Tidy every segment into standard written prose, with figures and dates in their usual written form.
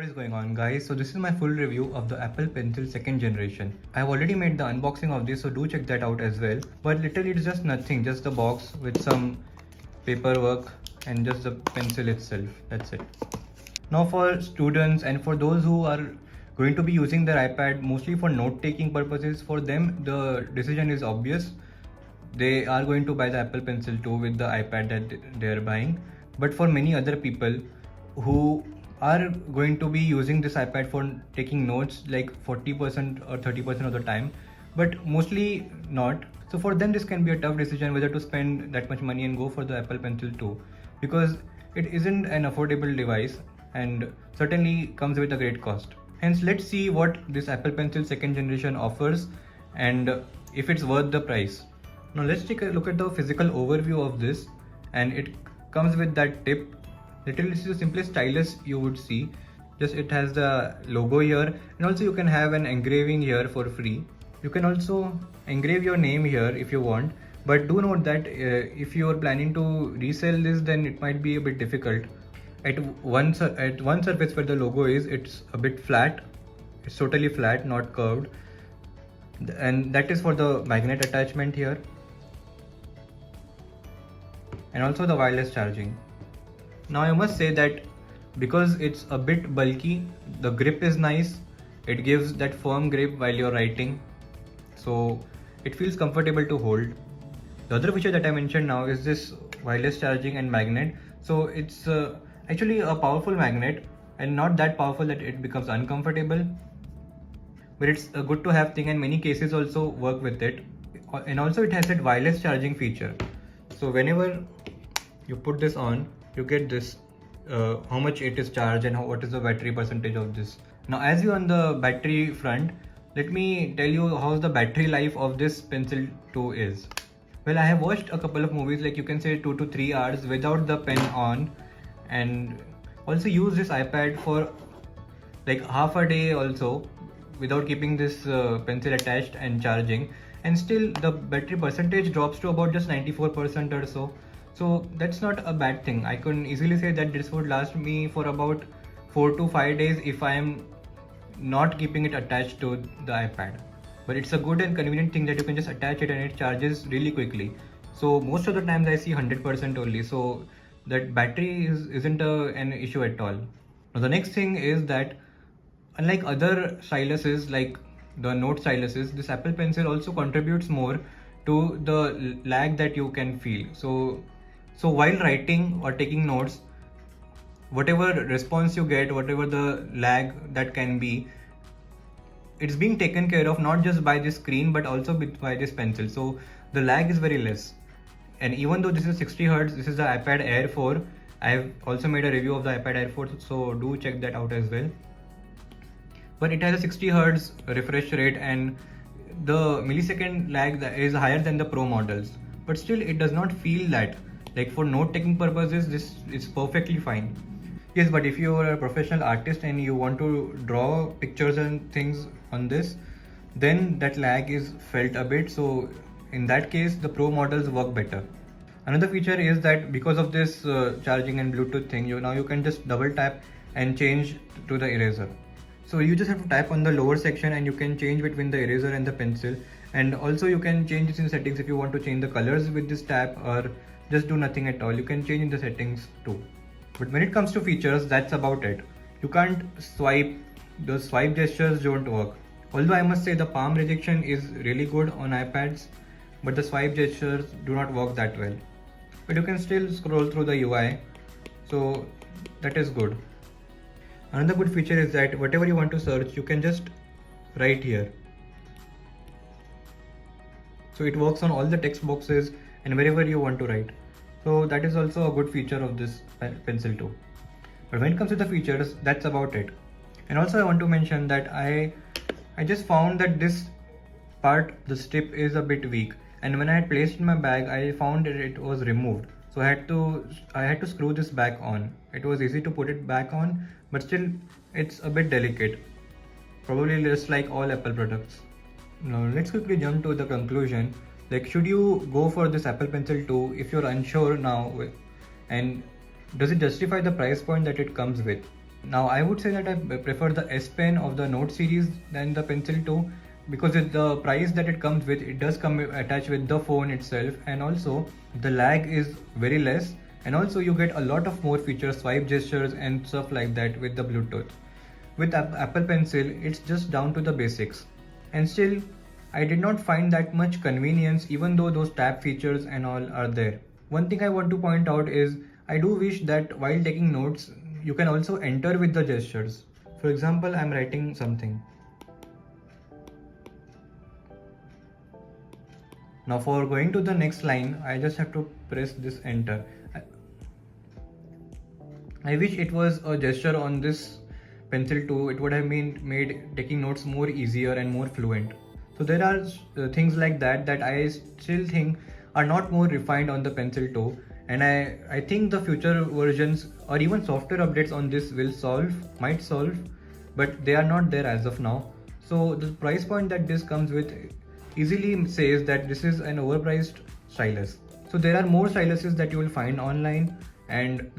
What is going on, guys? So this is my full review of the Apple Pencil 2nd generation. I have already made the unboxing of this, so do check that out as well. But literally it's just nothing, just the box with some paperwork and just the pencil itself. That's it. Now for students and for those who are going to be using their iPad mostly for note-taking purposes, for them the decision is obvious. They are going to buy the Apple Pencil 2 with the iPad that they are buying. But for many other people who are going to be using this iPad for taking notes like 40% or 30% of the time, but mostly not. So for them this can be a tough decision whether to spend that much money and go for the Apple Pencil 2, because it isn't an affordable device and certainly comes with a great cost. Hence, let's see what this Apple Pencil 2nd generation offers and if it's worth the price. Now let's take a look at the physical overview of this, and it comes with that tip. Literally this is the simplest stylus you would see. Just it has the logo here, and also you can have an engraving here for free. You can also engrave your name here if you want, but do note that if you are planning to resell this, then it might be a bit difficult. At one surface where the logo is, it's a bit flat. It's totally flat, not curved, and that is for the magnet attachment here, and also the wireless charging. Now I must say that because it's a bit bulky, the grip is nice. It gives that firm grip while you're writing, so it feels comfortable to hold. The other feature that I mentioned now is this wireless charging and magnet. So it's actually a powerful magnet, and not that powerful that it becomes uncomfortable, but it's a good to have thing, and many cases also work with it. And also it has that wireless charging feature. So whenever you put this on, you get this how much it is charged and what is the battery percentage of this. Now as you on the battery front, let me tell you how's the battery life of this Pencil 2 is. Well, I have watched a couple of movies, like you can say 2 to 3 hours without the pen on, and also use this iPad for like half a day also without keeping this pencil attached and charging, and still the battery percentage drops to about just 94% or so. So that's not a bad thing. I can easily say that this would last me for about 4 to 5 days if I am not keeping it attached to the iPad. But it's a good and convenient thing that you can just attach it and it charges really quickly. So most of the times I see 100% only, so that battery isn't an issue at all. Now the next thing is that unlike other styluses like the Note styluses, this Apple Pencil also contributes more to the lag that you can feel. So while writing or taking notes, whatever response you get, whatever the lag that can be, it's being taken care of not just by this screen but also by this pencil. So the lag is very less. And even though this is 60 Hz, this is the iPad Air 4. I have also made a review of the iPad Air 4, so do check that out as well. But it has a 60 Hz refresh rate, and the millisecond lag is higher than the Pro models. But still, it does not feel that. Like for note-taking purposes, this is perfectly fine. Yes, but if you are a professional artist and you want to draw pictures and things on this, then that lag is felt a bit. So in that case, the Pro models work better. Another feature is that because of this charging and Bluetooth thing, you can just double tap and change to the eraser. So you just have to tap on the lower section and you can change between the eraser and the pencil. And also you can change this in settings if you want to change the colors with this tap, or just do nothing at all. You can change in the settings too. But when it comes to features, that's about it. You can't swipe, the swipe gestures don't work. Although I must say the palm rejection is really good on iPads, but the swipe gestures do not work that well. But you can still scroll through the UI, so that is good. Another good feature is that whatever you want to search, you can just write here. So it works on all the text boxes and wherever you want to write. So that is also a good feature of this Pencil 2. But when it comes to the features, that's about it. And also I want to mention that I just found that this part, the strip, is a bit weak, and when I had placed in my bag, I found that it was removed. So I had to screw this back on. It was easy to put it back on, but still it's a bit delicate. Probably just like all Apple products. Now let's quickly jump to the conclusion. Like, should you go for this Apple Pencil 2 if you're unsure now, and does it justify the price point that it comes with? Now I would say that I prefer the S Pen of the Note series than the Pencil 2, because with the price that it comes with, it does come attached with the phone itself, and also the lag is very less, and also you get a lot of more features, swipe gestures and stuff like that with the Bluetooth. With Apple Pencil, it's just down to the basics, and still I did not find that much convenience even though those tab features and all are there. One thing I want to point out is I do wish that while taking notes, you can also enter with the gestures. For example, I'm writing something. Now for going to the next line, I just have to press this enter. I wish it was a gesture on this Pencil 2, it would have made taking notes more easier and more fluent. So there are things like that that I still think are not more refined on the Pencil 2, and I think the future versions or even software updates on this might solve, but they are not there as of now. So the price point that this comes with easily says that this is an overpriced stylus. So there are more styluses that you will find online, and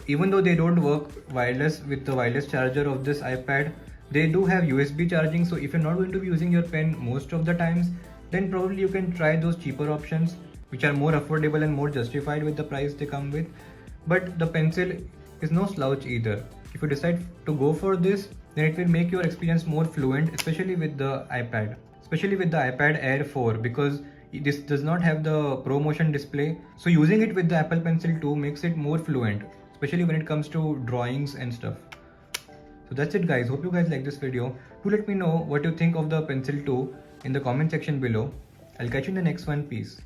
even though they don't work wireless with the wireless charger of this iPad, they do have USB charging. So if you're not going to be using your pen most of the times, then probably you can try those cheaper options which are more affordable and more justified with the price they come with. But the pencil is no slouch either. If you decide to go for this, then it will make your experience more fluent, especially with the iPad Air 4, because this does not have the ProMotion display. So using it with the Apple Pencil 2 makes it more fluent, especially when it comes to drawings and stuff. So that's it guys, hope you guys like this video. Do let me know what you think of the Pencil 2 in the comment section below. I'll catch you in the next one, peace.